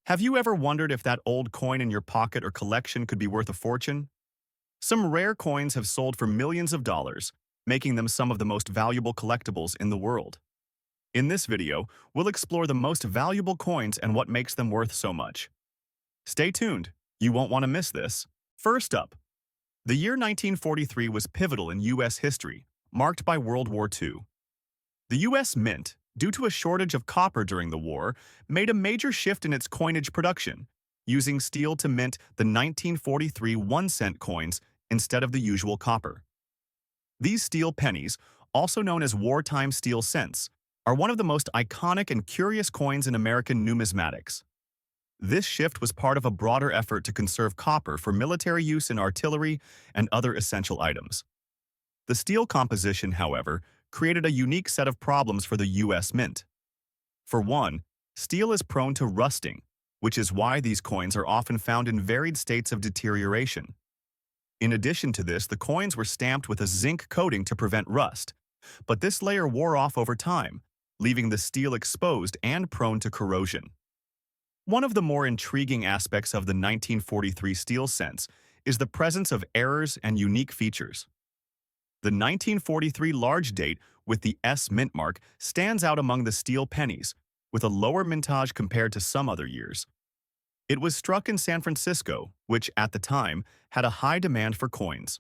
Have you ever wondered if that old coin in your pocket or collection could be worth a fortune? Some rare coins have sold for millions of dollars, making them some of the most valuable collectibles in the world. In this video, we'll explore the most valuable coins and what makes them worth so much. Stay tuned, you won't want to miss this. First up, the year 1943 was pivotal in U.S. history, marked by World War II. The U.S. Mint, due to a shortage of copper during the war, made a major shift in its coinage production, using steel to mint the 1943 1-cent coins instead of the usual copper. These steel pennies, also known as wartime steel cents, are one of the most iconic and curious coins in American numismatics. This shift was part of a broader effort to conserve copper for military use in artillery and other essential items. The steel composition, however, created a unique set of problems for the U.S. Mint. For one, steel is prone to rusting, which is why these coins are often found in varied states of deterioration. In addition to this, the coins were stamped with a zinc coating to prevent rust, but this layer wore off over time, leaving the steel exposed and prone to corrosion. One of the more intriguing aspects of the 1943 steel cents is the presence of errors and unique features. The 1943 large date with the S mint mark stands out among the steel pennies, with a lower mintage compared to some other years. It was struck in San Francisco, which at the time had a high demand for coins.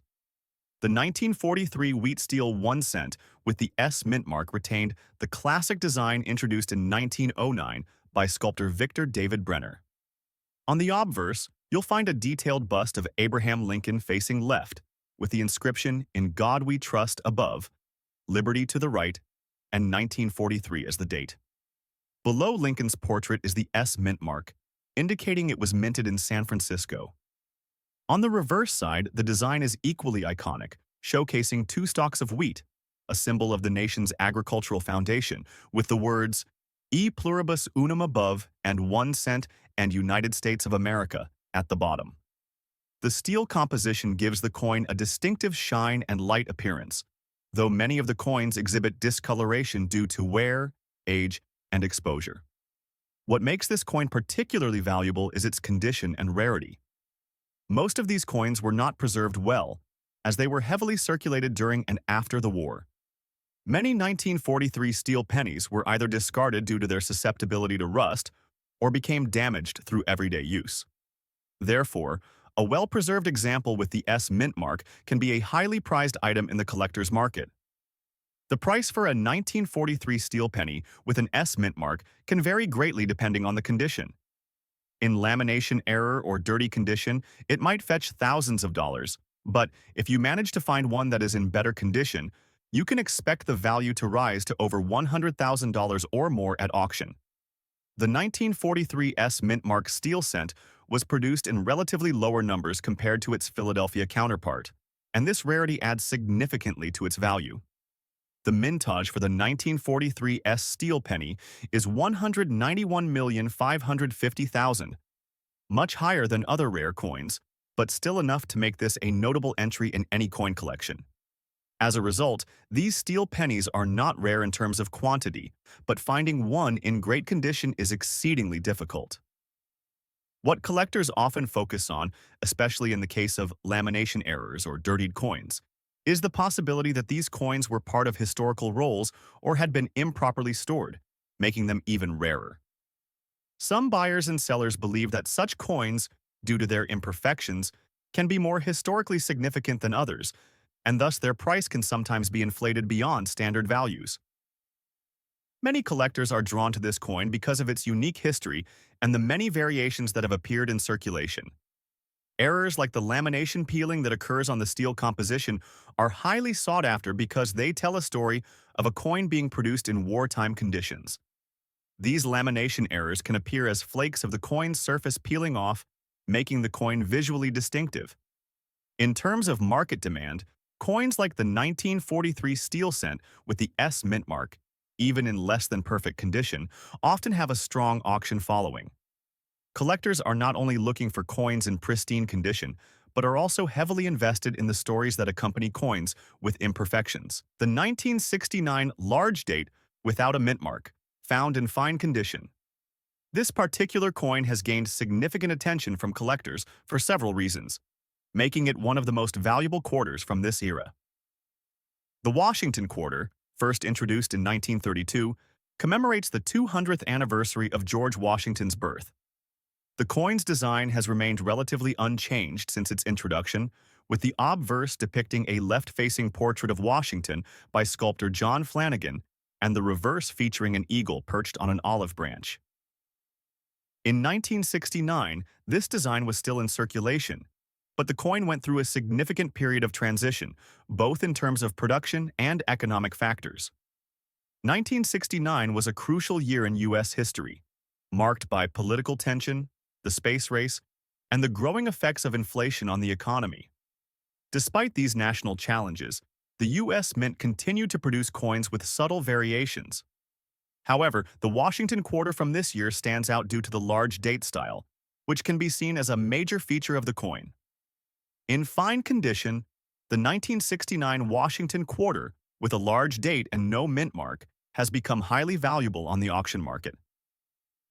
The 1943 wheat steel 1 cent with the S mint mark retained the classic design introduced in 1909 by sculptor Victor David Brenner. On the obverse, you'll find a detailed bust of Abraham Lincoln facing left, with the inscription "In God We Trust" above, "Liberty" to the right, and 1943 as the date. Below Lincoln's portrait is the S mint mark, indicating it was minted in San Francisco. On the reverse side, the design is equally iconic, showcasing 2 stalks of wheat, a symbol of the nation's agricultural foundation, with the words "E pluribus unum" above and 1 cent and United States of America at the bottom. The steel composition gives the coin a distinctive shine and light appearance, though many of the coins exhibit discoloration due to wear, age, and exposure. What makes this coin particularly valuable is its condition and rarity. Most of these coins were not preserved well, as they were heavily circulated during and after the war. Many 1943 steel pennies were either discarded due to their susceptibility to rust or became damaged through everyday use. Therefore, a well-preserved example with the S mint mark can be a highly prized item in the collector's market. The price for a 1943 steel penny with an S mint mark can vary greatly depending on the condition. In lamination error or dirty condition, it might fetch thousands of dollars, but if you manage to find one that is in better condition, you can expect the value to rise to over $100,000 or more at auction. The 1943 S mint mark steel cent was produced in relatively lower numbers compared to its Philadelphia counterpart, and this rarity adds significantly to its value. The mintage for the 1943 S steel penny is $191,550,000, much higher than other rare coins, but still enough to make this a notable entry in any coin collection. As a result, these steel pennies are not rare in terms of quantity, but finding one in great condition is exceedingly difficult. What collectors often focus on, especially in the case of lamination errors or dirtied coins, is the possibility that these coins were part of historical rolls or had been improperly stored, making them even rarer. Some buyers and sellers believe that such coins, due to their imperfections, can be more historically significant than others, and thus their price can sometimes be inflated beyond standard values. Many collectors are drawn to this coin because of its unique history and the many variations that have appeared in circulation. Errors like the lamination peeling that occurs on the steel composition are highly sought after because they tell a story of a coin being produced in wartime conditions. These lamination errors can appear as flakes of the coin's surface peeling off, making the coin visually distinctive. In terms of market demand, coins like the 1943 steel cent with the S mint mark, even in less than perfect condition, often have a strong auction following. Collectors are not only looking for coins in pristine condition, but are also heavily invested in the stories that accompany coins with imperfections. The 1969 large date without a mint mark, found in fine condition. This particular coin has gained significant attention from collectors for several reasons, making it one of the most valuable quarters from this era. The Washington quarter, first introduced in 1932, commemorates the 200th anniversary of George Washington's birth. The coin's design has remained relatively unchanged since its introduction, with the obverse depicting a left-facing portrait of Washington by sculptor John Flanagan and the reverse featuring an eagle perched on an olive branch. In 1969, this design was still in circulation, but the coin went through a significant period of transition, both in terms of production and economic factors. 1969 was a crucial year in U.S. history, marked by political tension, the space race, and the growing effects of inflation on the economy. Despite these national challenges, the U.S. Mint continued to produce coins with subtle variations. However, the Washington quarter from this year stands out due to the large date style, which can be seen as a major feature of the coin. In fine condition, the 1969 Washington quarter, with a large date and no mint mark, has become highly valuable on the auction market.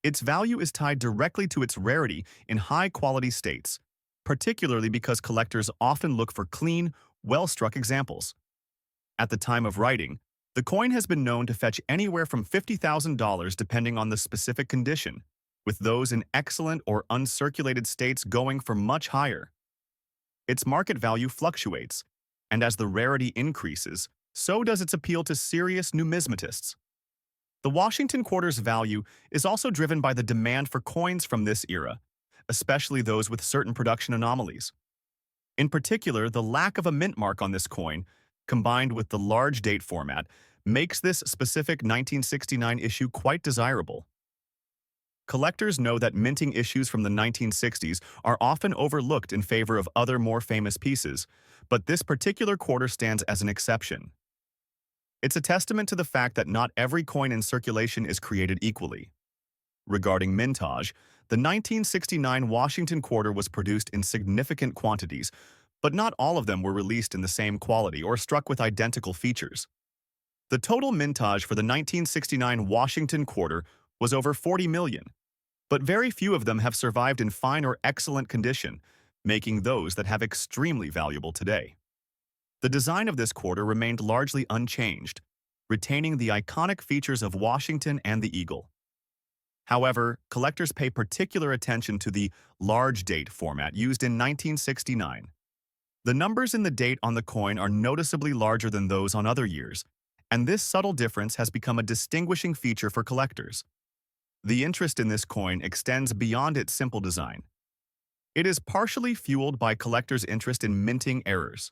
Its value is tied directly to its rarity in high-quality states, particularly because collectors often look for clean, well-struck examples. At the time of writing, the coin has been known to fetch anywhere from $50,000 depending on the specific condition, with those in excellent or uncirculated states going for much higher. Its market value fluctuates, and as the rarity increases, so does its appeal to serious numismatists. The Washington quarter's value is also driven by the demand for coins from this era, especially those with certain production anomalies. In particular, the lack of a mint mark on this coin, combined with the large date format, makes this specific 1969 issue quite desirable. Collectors know that minting issues from the 1960s are often overlooked in favor of other more famous pieces, but this particular quarter stands as an exception. It's a testament to the fact that not every coin in circulation is created equally. Regarding mintage, the 1969 Washington quarter was produced in significant quantities, but not all of them were released in the same quality or struck with identical features. The total mintage for the 1969 Washington quarter was over 40 million, but very few of them have survived in fine or excellent condition, making those that have extremely valuable today. The design of this quarter remained largely unchanged, retaining the iconic features of Washington and the eagle. However, collectors pay particular attention to the large date format used in 1969. The numbers in the date on the coin are noticeably larger than those on other years, and this subtle difference has become a distinguishing feature for collectors. The interest in this coin extends beyond its simple design. It is partially fueled by collectors' interest in minting errors.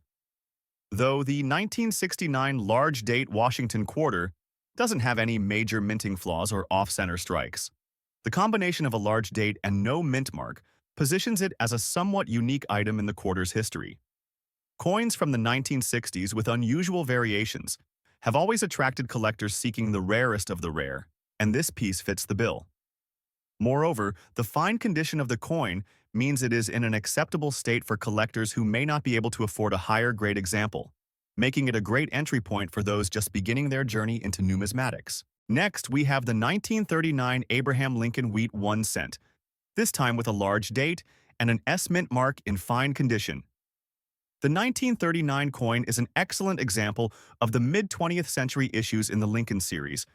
Though the 1969 large-date Washington quarter doesn't have any major minting flaws or off-center strikes, the combination of a large date and no mint mark positions it as a somewhat unique item in the quarter's history. Coins from the 1960s with unusual variations have always attracted collectors seeking the rarest of the rare, and this piece fits the bill. Moreover, the fine condition of the coin means it is in an acceptable state for collectors who may not be able to afford a higher-grade example, making it a great entry point for those just beginning their journey into numismatics. Next, we have the 1939 Abraham Lincoln Wheat 1 cent, this time with a large date and an S mint mark in fine condition. The 1939 coin is an excellent example of the mid-20th century issues in the Lincoln series,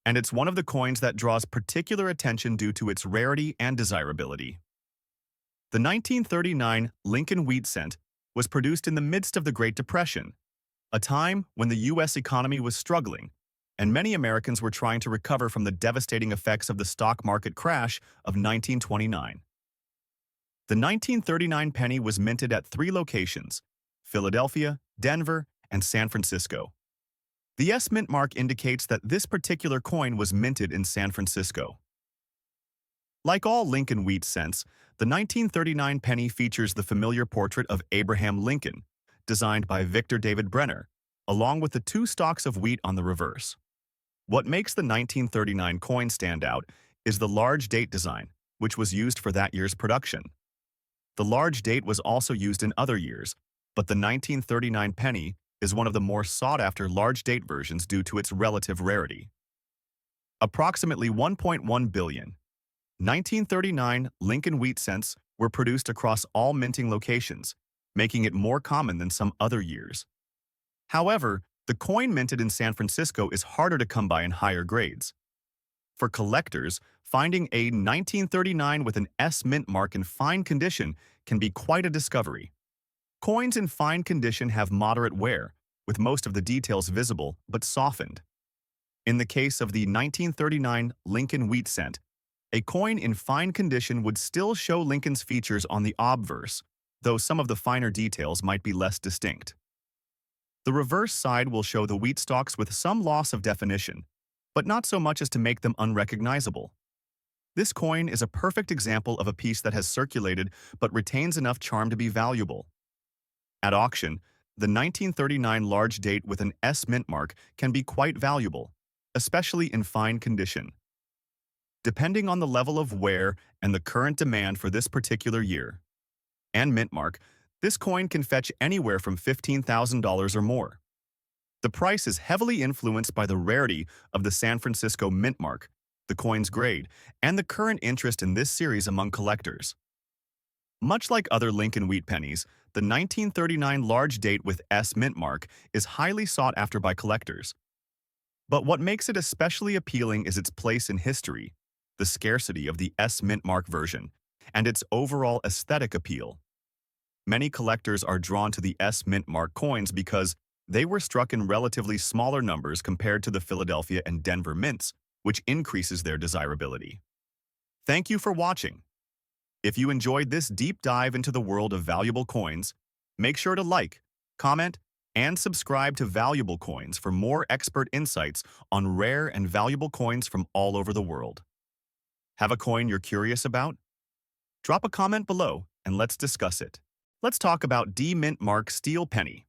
and it's one of the coins that draws particular attention due to its rarity and desirability. The 1939 Lincoln Wheat cent was produced in the midst of the Great Depression, a time when the U.S. economy was struggling, and many Americans were trying to recover from the devastating effects of the stock market crash of 1929. The 1939 penny was minted at 3 locations: Philadelphia, Denver, and San Francisco. The S mint mark indicates that this particular coin was minted in San Francisco. Like all Lincoln Wheat cents, the 1939 penny features the familiar portrait of Abraham Lincoln, designed by Victor David Brenner, along with the 2 stalks of wheat on the reverse. What makes the 1939 coin stand out is the large date design, which was used for that year's production. The large date was also used in other years, but the 1939 penny is one of the more sought-after large date versions due to its relative rarity. Approximately 1.1 billion, 1939 Lincoln wheat cents were produced across all minting locations, making it more common than some other years. However, the coin minted in San Francisco is harder to come by in higher grades. For collectors, finding a 1939 with an S mint mark in fine condition can be quite a discovery. Coins in fine condition have moderate wear, with most of the details visible but softened. In the case of the 1939 Lincoln wheat cent, a coin in fine condition would still show Lincoln's features on the obverse, though some of the finer details might be less distinct. The reverse side will show the wheat stalks with some loss of definition, but not so much as to make them unrecognizable. This coin is a perfect example of a piece that has circulated but retains enough charm to be valuable. At auction, the 1939 large date with an S mint mark can be quite valuable, especially in fine condition. Depending on the level of wear and the current demand for this particular year and mint mark, this coin can fetch anywhere from $15,000 or more. The price is heavily influenced by the rarity of the San Francisco mint mark, the coin's grade, and the current interest in this series among collectors. Much like other Lincoln wheat pennies, the 1939 large date with S mint mark is highly sought after by collectors. But what makes it especially appealing is its place in history, the scarcity of the S mint mark version, and its overall aesthetic appeal. Many collectors are drawn to the S mint mark coins because they were struck in relatively smaller numbers compared to the Philadelphia and Denver mints, which increases their desirability. Thank you for watching. If you enjoyed this deep dive into the world of valuable coins, make sure to like, comment, and subscribe to Valuable Coins for more expert insights on rare and valuable coins from all over the world. Have a coin you're curious about? Drop a comment below and let's discuss it. Let's talk about D mint mark steel penny.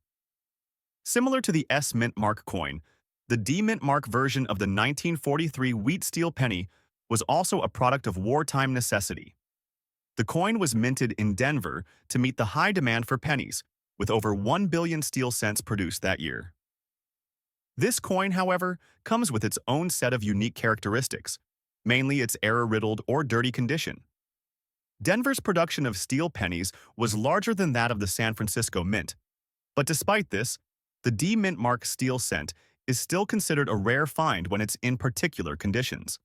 Similar to the S mint mark coin, the D mint mark version of the 1943 wheat steel penny was also a product of wartime necessity. The coin was minted in Denver to meet the high demand for pennies, with over 1 billion steel cents produced that year. This coin, however, comes with its own set of unique characteristics, mainly its error-riddled or dirty condition. Denver's production of steel pennies was larger than that of the San Francisco Mint, but despite this, the D mint mark steel cent is still considered a rare find when it's in particular conditions.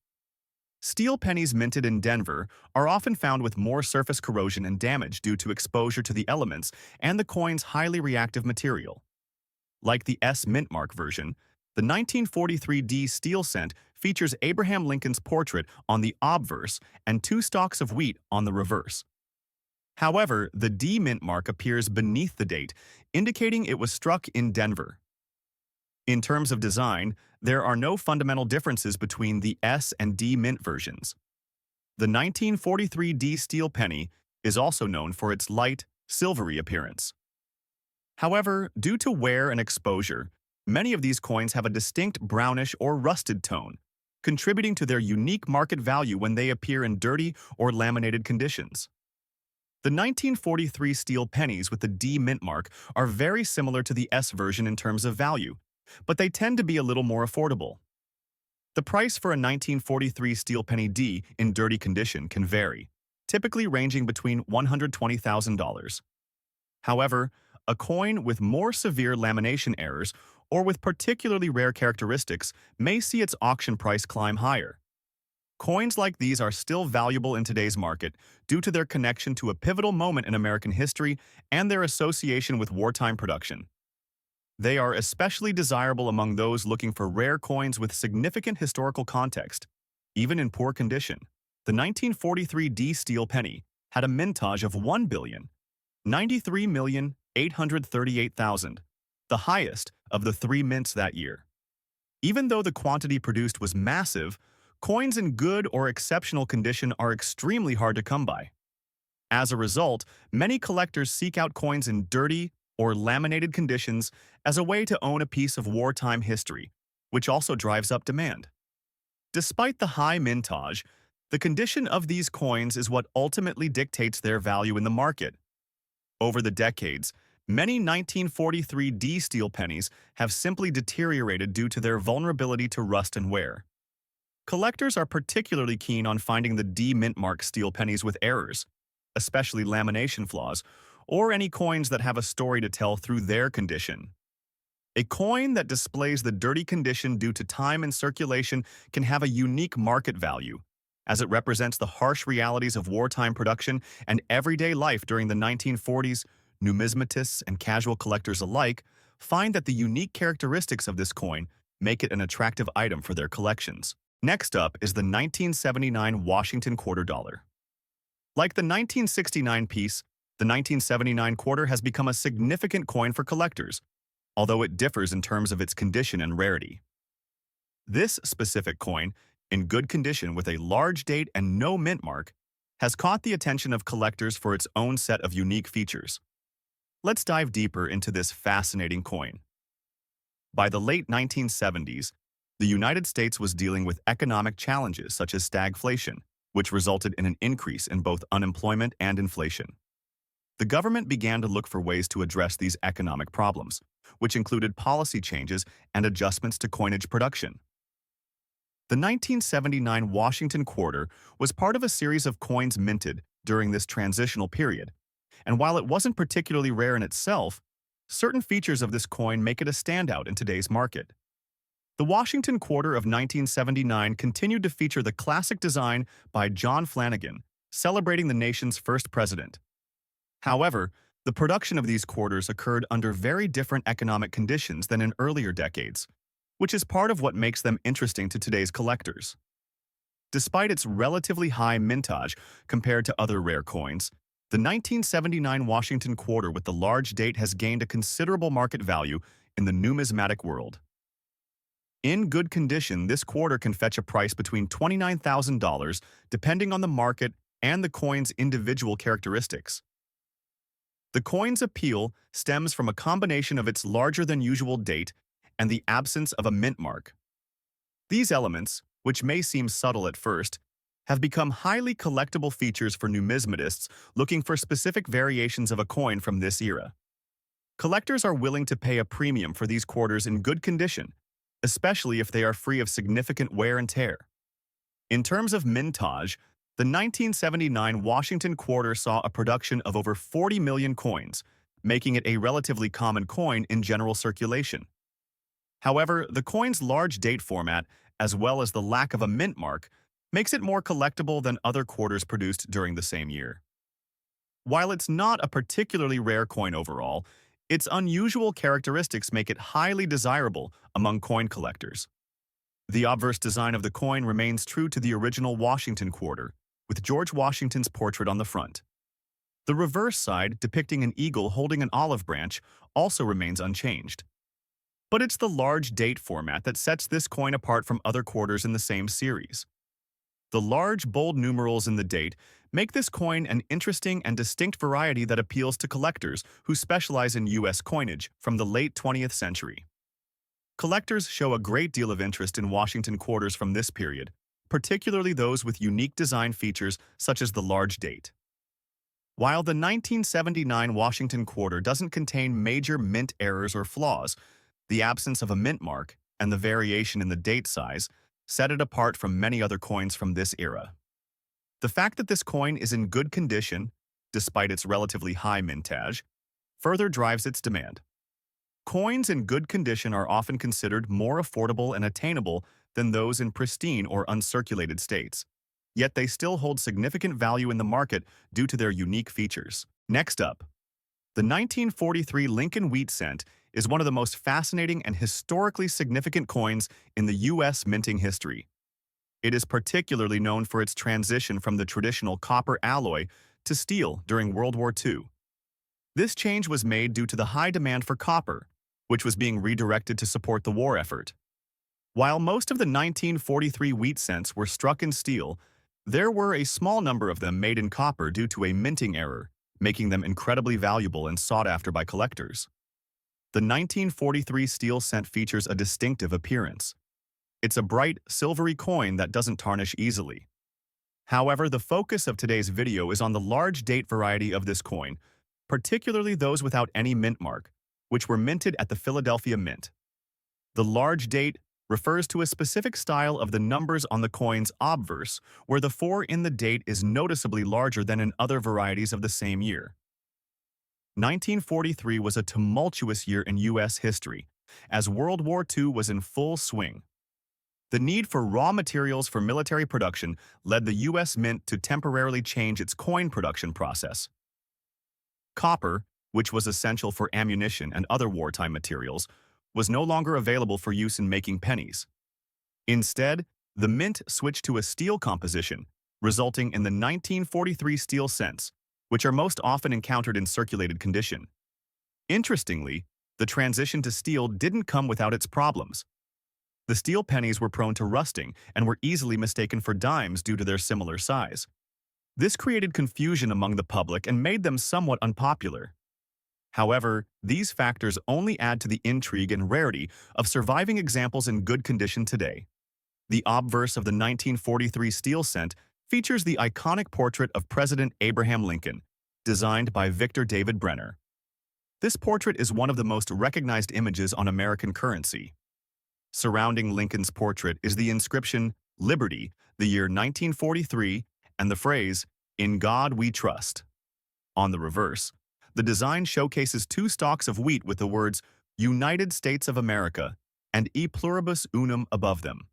Steel pennies minted in Denver are often found with more surface corrosion and damage due to exposure to the elements and the coin's highly reactive material. Like the S mint mark version, the 1943 D steel cent features Abraham Lincoln's portrait on the obverse and 2 stalks of wheat on the reverse. However, the D mint mark appears beneath the date, indicating it was struck in Denver. In terms of design, there are no fundamental differences between the S and D mint versions. The 1943 D steel penny is also known for its light, silvery appearance. However, due to wear and exposure, many of these coins have a distinct brownish or rusted tone, contributing to their unique market value when they appear in dirty or laminated conditions. The 1943 steel pennies with the D mint mark are very similar to the S version in terms of value, but they tend to be a little more affordable. The price for a 1943 steel penny D in dirty condition can vary, typically ranging between $120,000. However, a coin with more severe lamination errors or with particularly rare characteristics may see its auction price climb higher. Coins like these are still valuable in today's market due to their connection to a pivotal moment in American history and their association with wartime production. They are especially desirable among those looking for rare coins with significant historical context. Even in poor condition, the 1943 D steel penny had a mintage of 1,093,838,000, the highest of the 3 mints that year. Even though the quantity produced was massive, coins in good or exceptional condition are extremely hard to come by. As a result, many collectors seek out coins in dirty or laminated conditions as a way to own a piece of wartime history, which also drives up demand. Despite the high mintage, the condition of these coins is what ultimately dictates their value in the market. Over the decades, many 1943 D steel pennies have simply deteriorated due to their vulnerability to rust and wear. Collectors are particularly keen on finding the D-mint mark steel pennies with errors, especially lamination flaws, or any coins that have a story to tell through their condition. A coin that displays the dirty condition due to time and circulation can have a unique market value, as it represents the harsh realities of wartime production and everyday life during the 1940s. Numismatists and casual collectors alike find that the unique characteristics of this coin make it an attractive item for their collections. Next up is the 1979 Washington quarter dollar. Like the 1969 piece, the 1979 quarter has become a significant coin for collectors, although it differs in terms of its condition and rarity. This specific coin, in good condition with a large date and no mint mark, has caught the attention of collectors for its own set of unique features. Let's dive deeper into this fascinating coin. By the late 1970s, the United States was dealing with economic challenges such as stagflation, which resulted in an increase in both unemployment and inflation. The government began to look for ways to address these economic problems, which included policy changes and adjustments to coinage production. The 1979 Washington quarter was part of a series of coins minted during this transitional period, and while it wasn't particularly rare in itself, certain features of this coin make it a standout in today's market. The Washington quarter of 1979 continued to feature the classic design by John Flanagan, celebrating the nation's first president. However, the production of these quarters occurred under very different economic conditions than in earlier decades, which is part of what makes them interesting to today's collectors. Despite its relatively high mintage compared to other rare coins, the 1979 Washington quarter with the large date has gained a considerable market value in the numismatic world. In good condition, this quarter can fetch a price between $29,000 depending on the market and the coin's individual characteristics. The coin's appeal stems from a combination of its larger-than-usual date and the absence of a mint mark. These elements, which may seem subtle at first, have become highly collectible features for numismatists looking for specific variations of a coin from this era. Collectors are willing to pay a premium for these quarters in good condition, especially if they are free of significant wear and tear. In terms of mintage, the 1979 Washington quarter saw a production of over 40 million coins, making it a relatively common coin in general circulation. However, the coin's large date format, as well as the lack of a mint mark, makes it more collectible than other quarters produced during the same year. While it's not a particularly rare coin overall, its unusual characteristics make it highly desirable among coin collectors. The obverse design of the coin remains true to the original Washington quarter, with George Washington's portrait on the front. The reverse side, depicting an eagle holding an olive branch, also remains unchanged. But it's the large date format that sets this coin apart from other quarters in the same series. The large, bold numerals in the date make this coin an interesting and distinct variety that appeals to collectors who specialize in U.S. coinage from the late 20th century. Collectors show a great deal of interest in Washington quarters from this period, particularly those with unique design features such as the large date. While the 1979 Washington quarter doesn't contain major mint errors or flaws, the absence of a mint mark and the variation in the date size set it apart from many other coins from this era. The fact that this coin is in good condition, despite its relatively high mintage, further drives its demand. Coins in good condition are often considered more affordable and attainable than those in pristine or uncirculated states, yet they still hold significant value in the market due to their unique features. Next up, the 1943 Lincoln wheat cent is one of the most fascinating and historically significant coins in the U.S. minting history. It is particularly known for its transition from the traditional copper alloy to steel during World War II. This change was made due to the high demand for copper, which was being redirected to support the war effort. While most of the 1943 wheat cents were struck in steel, there were a small number of them made in copper due to a minting error, making them incredibly valuable and sought after by collectors. The 1943 steel cent features a distinctive appearance. It's a bright, silvery coin that doesn't tarnish easily. However, the focus of today's video is on the large date variety of this coin, particularly those without any mint mark, which were minted at the Philadelphia Mint. The large date refers to a specific style of the numbers on the coin's obverse, where the 4 in the date is noticeably larger than in other varieties of the same year. 1943 was a tumultuous year in U.S. history, as World War II was in full swing. The need for raw materials for military production led the U.S. Mint to temporarily change its coin production process. Copper, which was essential for ammunition and other wartime materials, was no longer available for use in making pennies. Instead, the mint switched to a steel composition, resulting in the 1943 steel cents, which are most often encountered in circulated condition. Interestingly, the transition to steel didn't come without its problems. The steel pennies were prone to rusting and were easily mistaken for dimes due to their similar size. This created confusion among the public and made them somewhat unpopular. However, these factors only add to the intrigue and rarity of surviving examples in good condition today. The obverse of the 1943 steel cent features the iconic portrait of President Abraham Lincoln, designed by Victor David Brenner. This portrait is one of the most recognized images on American currency. Surrounding Lincoln's portrait is the inscription, Liberty, the year 1943, and the phrase, In God We Trust. On the reverse, the design showcases 2 stalks of wheat with the words, United States of America, and E pluribus unum above them.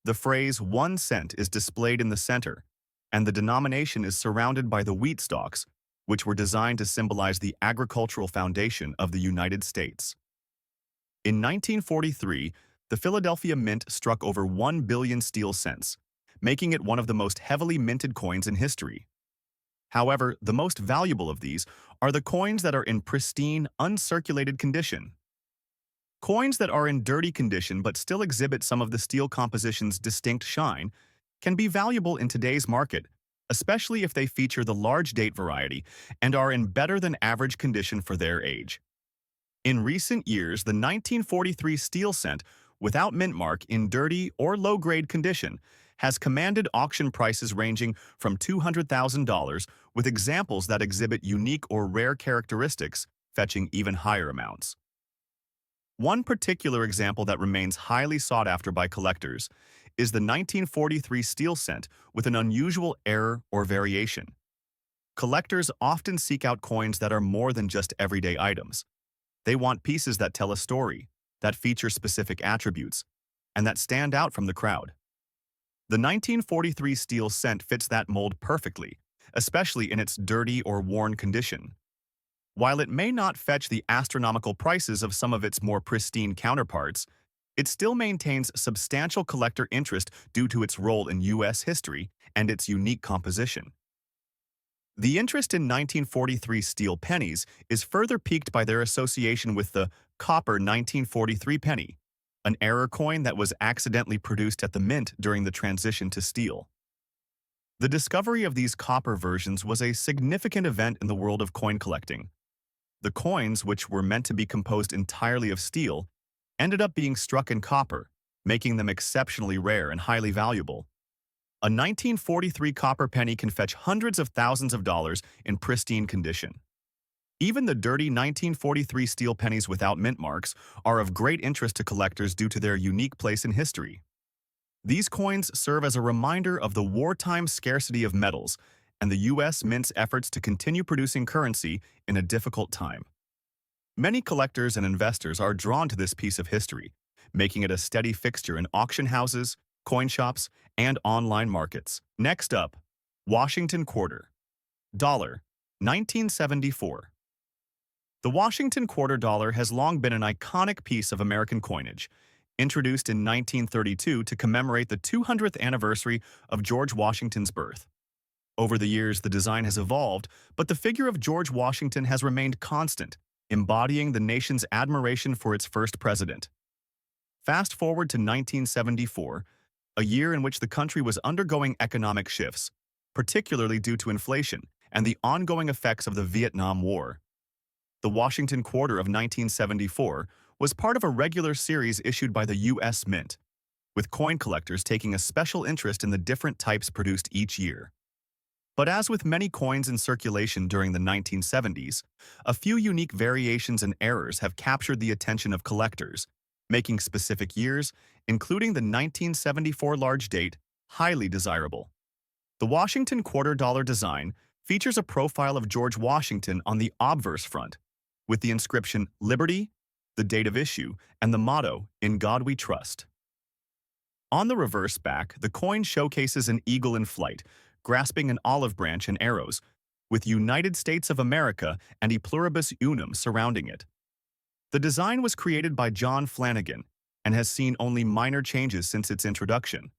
The phrase 1 cent is displayed in the center, and the denomination is surrounded by the wheat stalks, which were designed to symbolize the agricultural foundation of the United States. In 1943, the Philadelphia Mint struck over 1 billion steel cents, making it one of the most heavily minted coins in history. However, the most valuable of these are the coins that are in pristine, uncirculated condition. Coins that are in dirty condition but still exhibit some of the steel composition's distinct shine can be valuable in today's market, especially if they feature the large date variety and are in better than average condition for their age. In recent years, the 1943 steel cent, without mint mark in dirty or low-grade condition, has commanded auction prices ranging from $200,000, with examples that exhibit unique or rare characteristics fetching even higher amounts. One particular example that remains highly sought after by collectors is the 1943 steel cent with an unusual error or variation. Collectors often seek out coins that are more than just everyday items. They want pieces that tell a story, that feature specific attributes, and that stand out from the crowd. The 1943 steel cent fits that mold perfectly, especially in its dirty or worn condition. While it may not fetch the astronomical prices of some of its more pristine counterparts, it still maintains substantial collector interest due to its role in U.S. history and its unique composition. The interest in 1943 steel pennies is further piqued by their association with the copper 1943 penny, an error coin that was accidentally produced at the mint during the transition to steel. The discovery of these copper versions was a significant event in the world of coin collecting. The coins, which were meant to be composed entirely of steel, ended up being struck in copper, making them exceptionally rare and highly valuable. A 1943 copper penny can fetch hundreds of thousands of dollars in pristine condition. Even the dirty 1943 steel pennies without mint marks are of great interest to collectors due to their unique place in history. These coins serve as a reminder of the wartime scarcity of metals and the U.S. Mint's efforts to continue producing currency in a difficult time. Many collectors and investors are drawn to this piece of history, making it a steady fixture in auction houses, coin shops, and online markets. Next up, Washington Quarter. Dollar, 1974. The Washington Quarter dollar has long been an iconic piece of American coinage, introduced in 1932 to commemorate the 200th anniversary of George Washington's birth. Over the years, the design has evolved, but the figure of George Washington has remained constant, embodying the nation's admiration for its first president. Fast forward to 1974, a year in which the country was undergoing economic shifts, particularly due to inflation and the ongoing effects of the Vietnam War. The Washington Quarter of 1974 was part of a regular series issued by the U.S. Mint, with coin collectors taking a special interest in the different types produced each year. But as with many coins in circulation during the 1970s, a few unique variations and errors have captured the attention of collectors, making specific years, including the 1974 large date, highly desirable. The Washington quarter dollar design features a profile of George Washington on the obverse front, with the inscription Liberty, the date of issue, and the motto, In God We Trust. On the reverse back, the coin showcases an eagle in flight, grasping an olive branch and arrows, with United States of America and E Pluribus Unum surrounding it. The design was created by John Flanagan and has seen only minor changes since its introduction.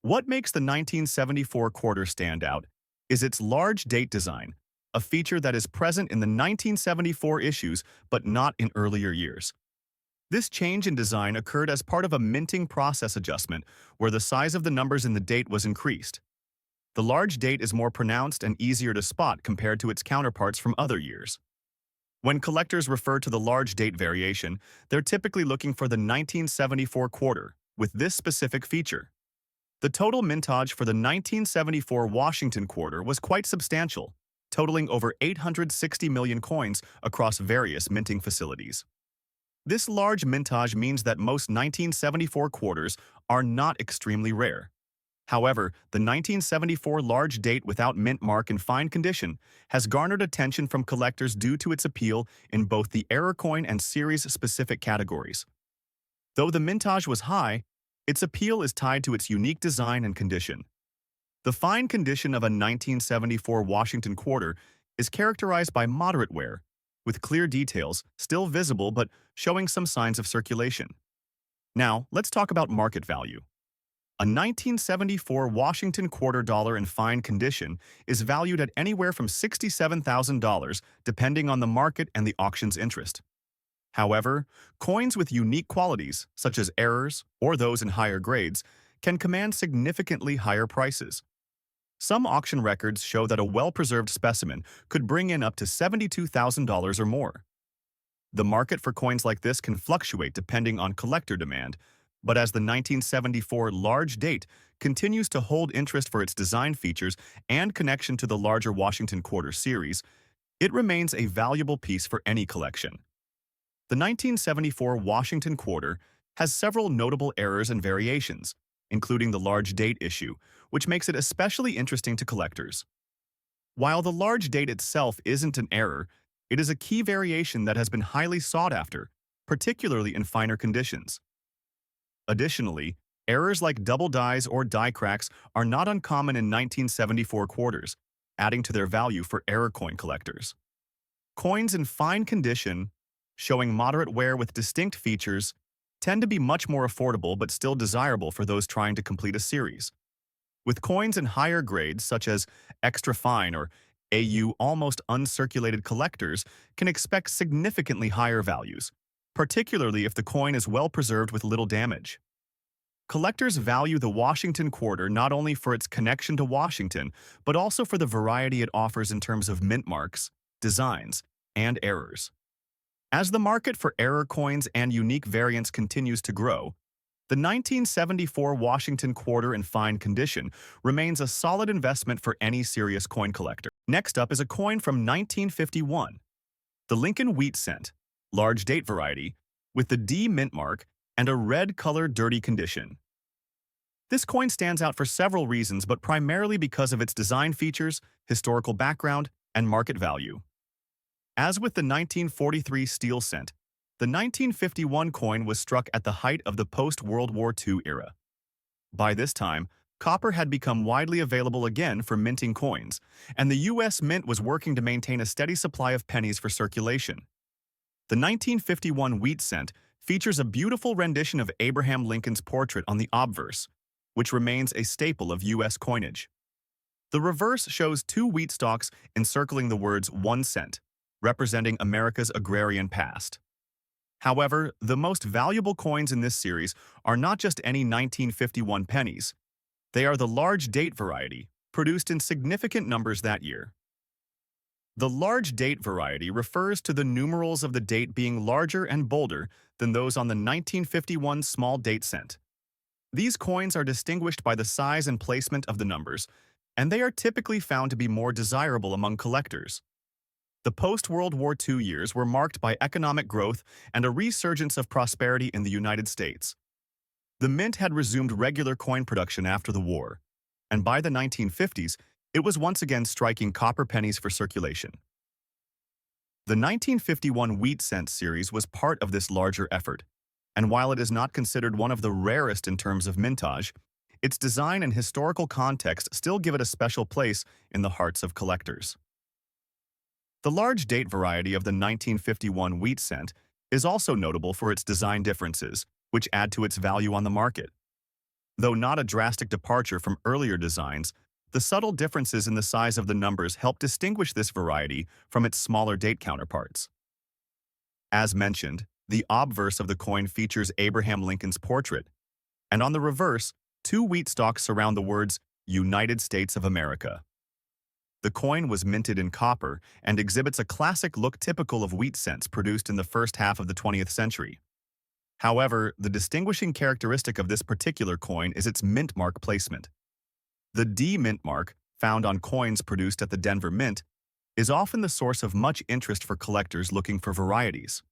What makes the 1974 quarter stand out is its large date design, a feature that is present in the 1974 issues but not in earlier years. This change in design occurred as part of a minting process adjustment where the size of the numbers in the date was increased. The large date is more pronounced and easier to spot compared to its counterparts from other years. When collectors refer to the large date variation, they're typically looking for the 1974 quarter with this specific feature. The total mintage for the 1974 Washington quarter was quite substantial, totaling over 860 million coins across various minting facilities. This large mintage means that most 1974 quarters are not extremely rare. However, the 1974 large date without mint mark in fine condition has garnered attention from collectors due to its appeal in both the error coin and series-specific categories. Though the mintage was high, its appeal is tied to its unique design and condition. The fine condition of a 1974 Washington quarter is characterized by moderate wear, with clear details still visible but showing some signs of circulation. Now, let's talk about market value. A 1974 Washington quarter dollar in fine condition is valued at anywhere from $67,000 depending on the market and the auction's interest. However, coins with unique qualities, such as errors or those in higher grades, can command significantly higher prices. Some auction records show that a well-preserved specimen could bring in up to $72,000 or more. The market for coins like this can fluctuate depending on collector demand, but as the 1974 large date continues to hold interest for its design features and connection to the larger Washington quarter series, it remains a valuable piece for any collection. The 1974 Washington quarter has several notable errors and variations, including the large date issue, which makes it especially interesting to collectors. While the large date itself isn't an error, it is a key variation that has been highly sought after, particularly in finer conditions. Additionally, errors like double dies or die cracks are not uncommon in 1974 quarters, adding to their value for error coin collectors. Coins in fine condition, showing moderate wear with distinct features, tend to be much more affordable but still desirable for those trying to complete a series. With coins in higher grades such as extra fine or AU, almost uncirculated collectors can expect significantly higher values, particularly if the coin is well preserved with little damage. Collectors value the Washington quarter not only for its connection to Washington, but also for the variety it offers in terms of mint marks, designs, and errors. As the market for error coins and unique variants continues to grow, the 1974 Washington quarter in fine condition remains a solid investment for any serious coin collector. Next up is a coin from 1951, the Lincoln Wheat Cent, large date variety, with the D mint mark and a red-colored dirty condition. This coin stands out for several reasons, but primarily because of its design features, historical background, and market value. As with the 1943 steel cent, the 1951 coin was struck at the height of the post-World War II era. By this time, copper had become widely available again for minting coins, and the U.S. Mint was working to maintain a steady supply of pennies for circulation. The 1951 wheat cent features a beautiful rendition of Abraham Lincoln's portrait on the obverse, which remains a staple of U.S. coinage. The reverse shows two wheat stalks encircling the words 1 cent, representing America's agrarian past. However, the most valuable coins in this series are not just any 1951 pennies. They are the large date variety, produced in significant numbers that year. The large date variety refers to the numerals of the date being larger and bolder than those on the 1951 small date cent. These coins are distinguished by the size and placement of the numbers, and they are typically found to be more desirable among collectors. The post-World War II years were marked by economic growth and a resurgence of prosperity in the United States. The mint had resumed regular coin production after the war, and by the 1950s, it was once again striking copper pennies for circulation. The 1951 wheat cent series was part of this larger effort, and while it is not considered one of the rarest in terms of mintage, its design and historical context still give it a special place in the hearts of collectors. The large date variety of the 1951 wheat cent is also notable for its design differences, which add to its value on the market. Though not a drastic departure from earlier designs, the subtle differences in the size of the numbers help distinguish this variety from its smaller date counterparts. As mentioned, the obverse of the coin features Abraham Lincoln's portrait, and on the reverse, two wheat stalks surround the words United States of America. The coin was minted in copper and exhibits a classic look typical of wheat cents produced in the first half of the 20th century. However, the distinguishing characteristic of this particular coin is its mint mark placement. The D mint mark, found on coins produced at the Denver Mint, is often the source of much interest for collectors looking for varieties.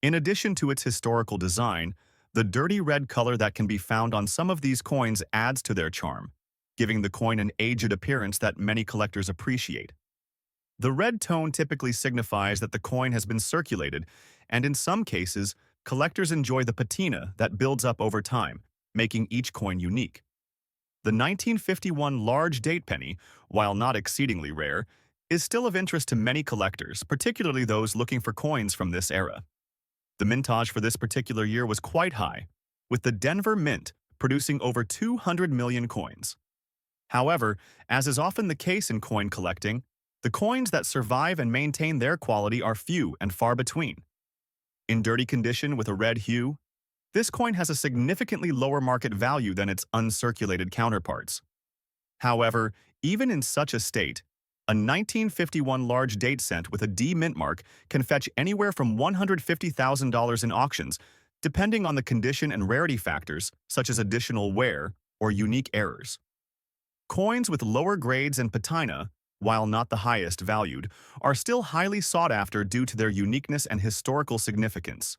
In addition to its historical design, the dirty red color that can be found on some of these coins adds to their charm, giving the coin an aged appearance that many collectors appreciate. The red tone typically signifies that the coin has been circulated, and in some cases, collectors enjoy the patina that builds up over time, making each coin unique. The 1951 large date penny, while not exceedingly rare, is still of interest to many collectors, particularly those looking for coins from this era. The mintage for this particular year was quite high, with the Denver Mint producing over 200 million coins. However, as is often the case in coin collecting, the coins that survive and maintain their quality are few and far between. In dirty condition with a red hue, this coin has a significantly lower market value than its uncirculated counterparts. However, even in such a state, a 1951 large date cent with a D mint mark can fetch anywhere from $150,000 in auctions, depending on the condition and rarity factors, such as additional wear or unique errors. Coins with lower grades and patina, while not the highest valued, are still highly sought after due to their uniqueness and historical significance.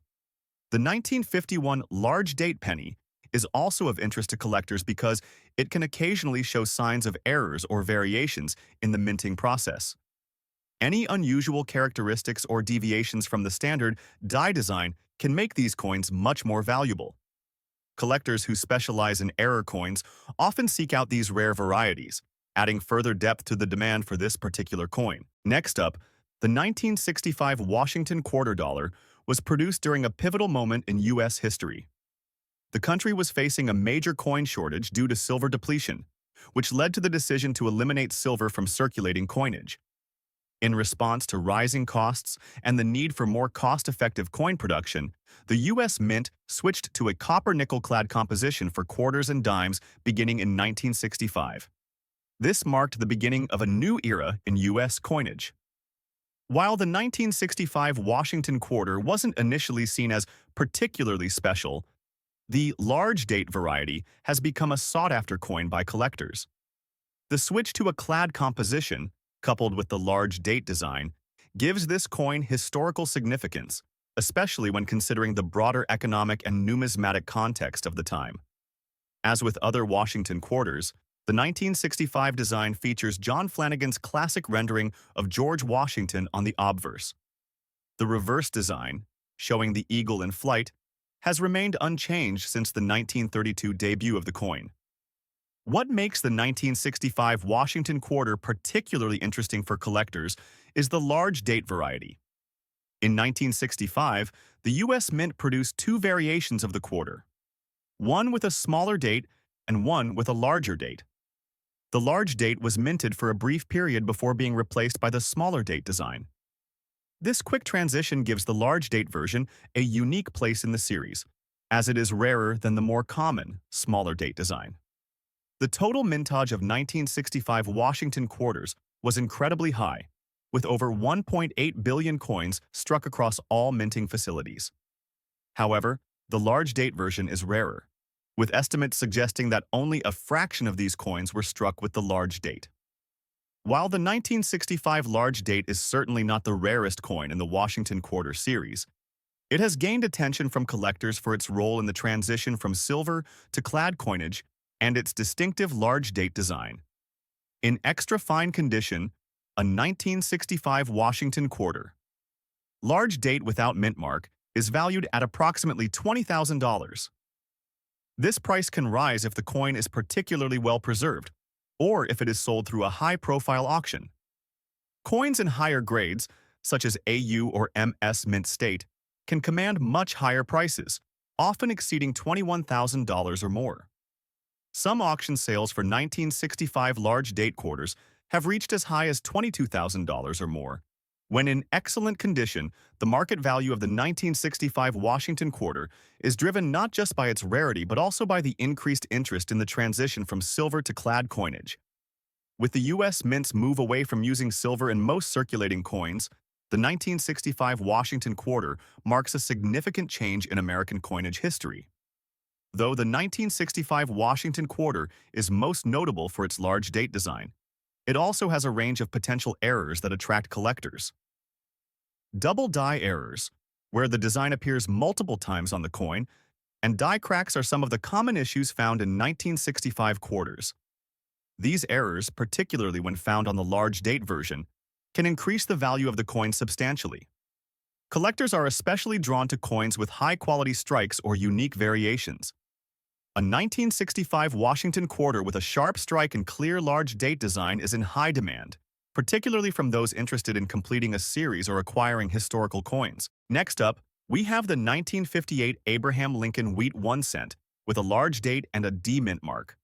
The 1951 large date penny is also of interest to collectors because it can occasionally show signs of errors or variations in the minting process. Any unusual characteristics or deviations from the standard die design can make these coins much more valuable. Collectors who specialize in error coins often seek out these rare varieties, adding further depth to the demand for this particular coin. Next up, the 1965 Washington quarter dollar was produced during a pivotal moment in U.S. history. The country was facing a major coin shortage due to silver depletion, which led to the decision to eliminate silver from circulating coinage. In response to rising costs and the need for more cost-effective coin production, the U.S. Mint switched to a copper-nickel-clad composition for quarters and dimes beginning in 1965. This marked the beginning of a new era in U.S. coinage. While the 1965 Washington quarter wasn't initially seen as particularly special, the large date variety has become a sought-after coin by collectors. The switch to a clad composition, coupled with the large date design, gives this coin historical significance, especially when considering the broader economic and numismatic context of the time. As with other Washington quarters, the 1965 design features John Flanagan's classic rendering of George Washington on the obverse. The reverse design, showing the eagle in flight, has remained unchanged since the 1932 debut of the coin. What makes the 1965 Washington quarter particularly interesting for collectors is the large date variety. In 1965, the U.S. Mint produced two variations of the quarter, one with a smaller date and one with a larger date. The large date was minted for a brief period before being replaced by the smaller date design. This quick transition gives the large date version a unique place in the series, as it is rarer than the more common smaller date design. The total mintage of 1965 Washington quarters was incredibly high, with over 1.8 billion coins struck across all minting facilities. However, the large date version is rarer, with estimates suggesting that only a fraction of these coins were struck with the large date. While the 1965 large date is certainly not the rarest coin in the Washington Quarter series, it has gained attention from collectors for its role in the transition from silver to clad coinage and its distinctive large date design. In extra fine condition, a 1965 Washington Quarter. Large date without mint mark is valued at approximately $20,000. This price can rise if the coin is particularly well preserved, or if it is sold through a high-profile auction. Coins in higher grades, such as AU or MS mint state, can command much higher prices, often exceeding $21,000 or more. Some auction sales for 1965 large date quarters have reached as high as $22,000 or more. When in excellent condition, the market value of the 1965 Washington Quarter is driven not just by its rarity but also by the increased interest in the transition from silver to clad coinage. With the U.S. Mint's move away from using silver in most circulating coins, the 1965 Washington Quarter marks a significant change in American coinage history. Though the 1965 Washington Quarter is most notable for its large date design, it also has a range of potential errors that attract collectors. Double die errors, where the design appears multiple times on the coin, and die cracks are some of the common issues found in 1965 quarters. These errors, particularly when found on the large date version, can increase the value of the coin substantially. Collectors are especially drawn to coins with high-quality strikes or unique variations. A 1965 Washington Quarter with a sharp strike and clear large date design is in high demand, particularly from those interested in completing a series or acquiring historical coins. Next up, we have the 1958 Abraham Lincoln Wheat 1 cent with a large date and a D mint mark.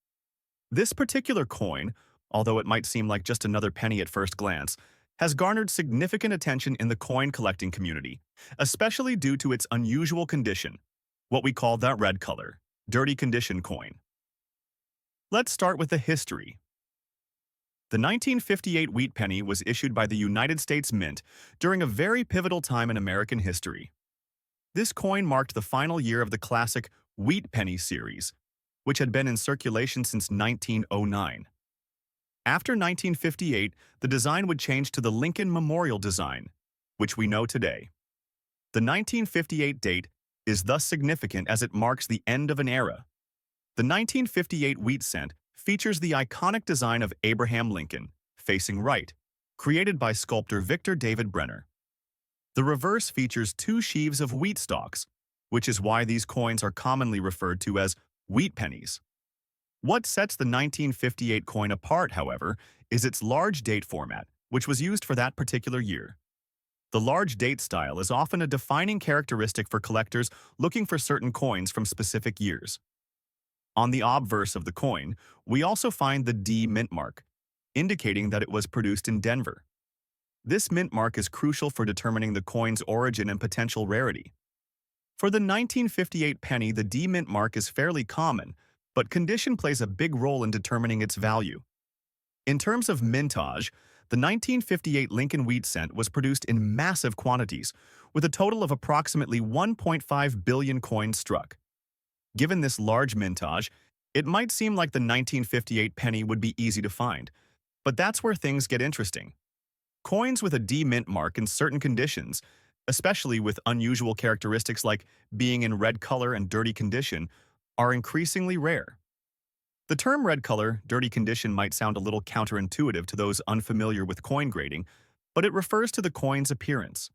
This particular coin, although it might seem like just another penny at first glance, has garnered significant attention in the coin collecting community, especially due to its unusual condition, what we call that red color, dirty condition coin. Let's start with the history. The 1958 wheat penny was issued by the United States Mint during a very pivotal time in American history. This coin marked the final year of the classic wheat penny series, which had been in circulation since 1909. After 1958, the design would change to the Lincoln Memorial design, which we know today. The 1958 date is thus significant as it marks the end of an era. The 1958 wheat cent features the iconic design of Abraham Lincoln, facing right, created by sculptor Victor David Brenner. The reverse features two sheaves of wheat stalks, which is why these coins are commonly referred to as wheat pennies. What sets the 1958 coin apart, however, is its large date format, which was used for that particular year. The large date style is often a defining characteristic for collectors looking for certain coins from specific years. On the obverse of the coin, we also find the D mint mark, indicating that it was produced in Denver. This mint mark is crucial for determining the coin's origin and potential rarity. For the 1958 penny, the D mint mark is fairly common, but condition plays a big role in determining its value. In terms of mintage, the 1958 Lincoln Wheat cent was produced in massive quantities, with a total of approximately 1.5 billion coins struck. Given this large mintage, it might seem like the 1958 penny would be easy to find, but that's where things get interesting. Coins with a D mint mark in certain conditions, especially with unusual characteristics like being in red color and dirty condition, are increasingly rare. The term red color, dirty condition might sound a little counterintuitive to those unfamiliar with coin grading, but it refers to the coin's appearance.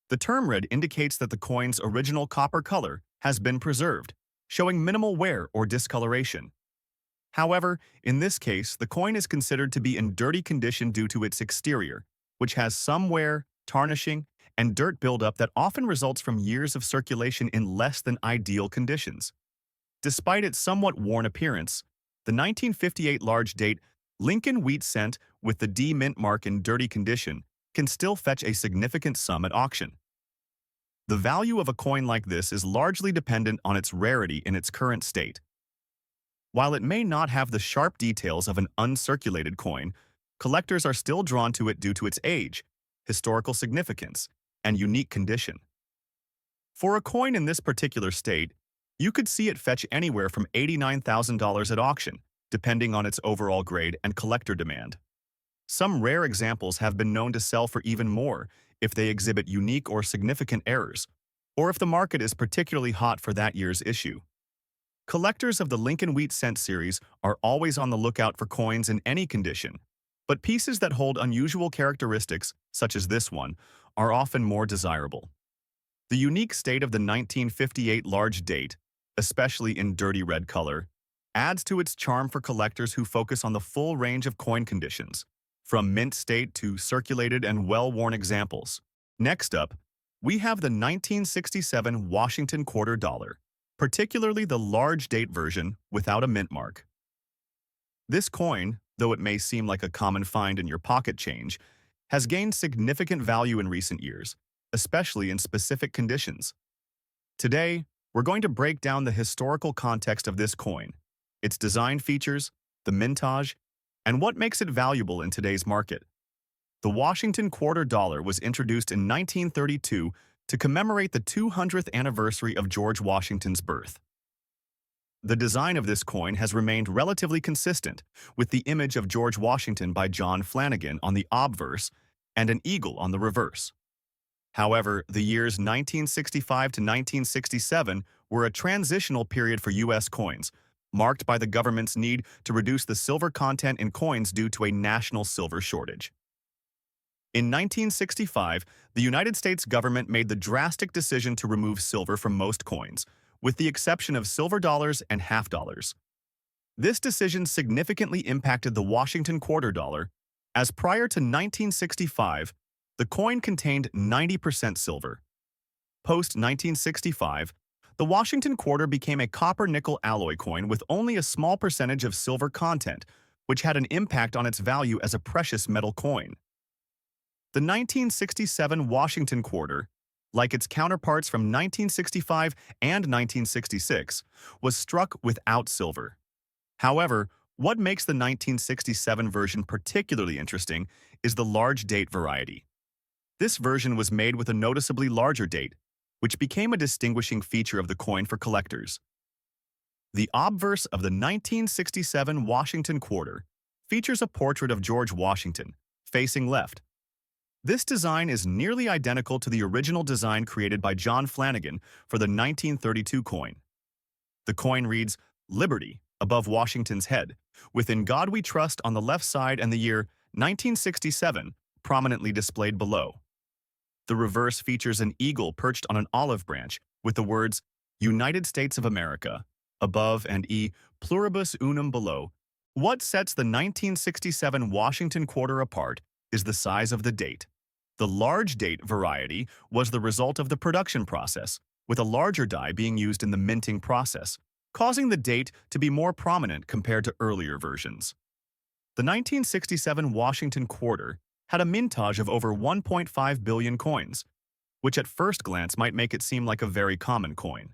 The term red indicates that the coin's original copper color has been preserved, showing minimal wear or discoloration. However, in this case, the coin is considered to be in dirty condition due to its exterior, which has some wear, tarnishing, and dirt buildup that often results from years of circulation in less than ideal conditions. Despite its somewhat worn appearance, the 1958 large date Lincoln Wheat cent with the D mint mark in dirty condition can still fetch a significant sum at auction. The value of a coin like this is largely dependent on its rarity in its current state. While it may not have the sharp details of an uncirculated coin, collectors are still drawn to it due to its age, historical significance, and unique condition. For a coin in this particular state, you could see it fetch anywhere from $89,000 at auction, depending on its overall grade and collector demand. Some rare examples have been known to sell for even more if they exhibit unique or significant errors, or if the market is particularly hot for that year's issue. Collectors of the Lincoln Wheat Cent series are always on the lookout for coins in any condition, but pieces that hold unusual characteristics, such as this one, are often more desirable. The unique state of the 1958 large date, especially in dirty red color, adds to its charm for collectors who focus on the full range of coin conditions, from mint state to circulated and well-worn examples. Next up, we have the 1967 Washington quarter dollar, particularly the large date version without a mint mark. This coin, though it may seem like a common find in your pocket change, has gained significant value in recent years, especially in specific conditions. Today, we're going to break down the historical context of this coin, its design features, the mintage, and what makes it valuable in today's market. The Washington quarter dollar was introduced in 1932 to commemorate the 200th anniversary of George Washington's birth. The design of this coin has remained relatively consistent, with the image of George Washington by John Flanagan on the obverse and an eagle on the reverse. However, the years 1965 to 1967 were a transitional period for U.S. coins, marked by the government's need to reduce the silver content in coins due to a national silver shortage. In 1965, the United States government made the drastic decision to remove silver from most coins, with the exception of silver dollars and half dollars. This decision significantly impacted the Washington quarter dollar, as prior to 1965, the coin contained 90% silver. Post-1965, the Washington quarter became a copper-nickel alloy coin with only a small percentage of silver content, which had an impact on its value as a precious metal coin. The 1967 Washington quarter, like its counterparts from 1965 and 1966, was struck without silver. However, what makes the 1967 version particularly interesting is the large date variety. This version was made with a noticeably larger date, which became a distinguishing feature of the coin for collectors. The obverse of the 1967 Washington quarter features a portrait of George Washington, facing left. This design is nearly identical to the original design created by John Flanagan for the 1932 coin. The coin reads, "Liberty," above Washington's head, with "In God We Trust" on the left side and the year 1967 prominently displayed below. The reverse features an eagle perched on an olive branch with the words "United States of America" above and "E pluribus unum" below. What sets the 1967 Washington quarter apart is the size of the date. The large date variety was the result of the production process, with a larger die being used in the minting process, causing the date to be more prominent compared to earlier versions. The 1967 Washington quarter had a mintage of over 1.5 billion coins, which at first glance might make it seem like a very common coin.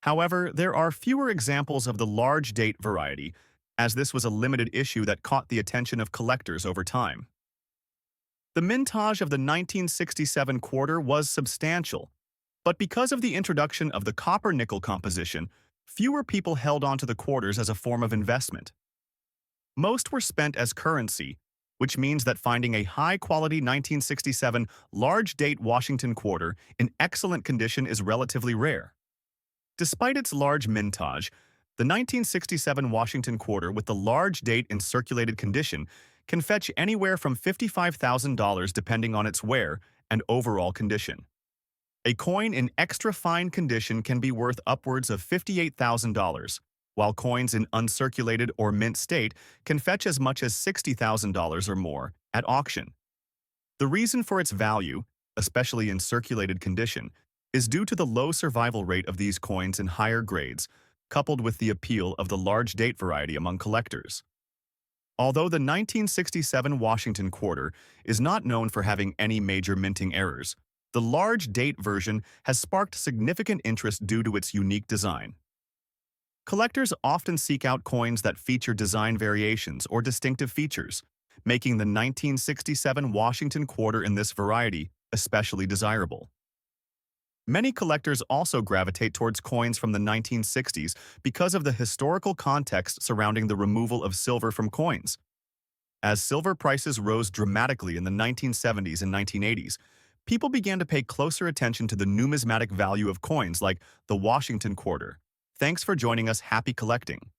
However, there are fewer examples of the large date variety, as this was a limited issue that caught the attention of collectors over time. The mintage of the 1967 quarter was substantial, but because of the introduction of the copper-nickel composition, fewer people held onto the quarters as a form of investment. Most were spent as currency, which means that finding a high-quality 1967 large-date Washington quarter in excellent condition is relatively rare. Despite its large mintage, the 1967 Washington quarter with the large date in circulated condition can fetch anywhere from $55,000 depending on its wear and overall condition. A coin in extra fine condition can be worth upwards of $58,000, while coins in uncirculated or mint state can fetch as much as $60,000 or more at auction. The reason for its value, especially in circulated condition, is due to the low survival rate of these coins in higher grades, coupled with the appeal of the large date variety among collectors. Although the 1967 Washington quarter is not known for having any major minting errors, the large date version has sparked significant interest due to its unique design. Collectors often seek out coins that feature design variations or distinctive features, making the 1967 Washington quarter in this variety especially desirable. Many collectors also gravitate towards coins from the 1960s because of the historical context surrounding the removal of silver from coins. As silver prices rose dramatically in the 1970s and 1980s, people began to pay closer attention to the numismatic value of coins like the Washington quarter. Thanks for joining us. Happy collecting!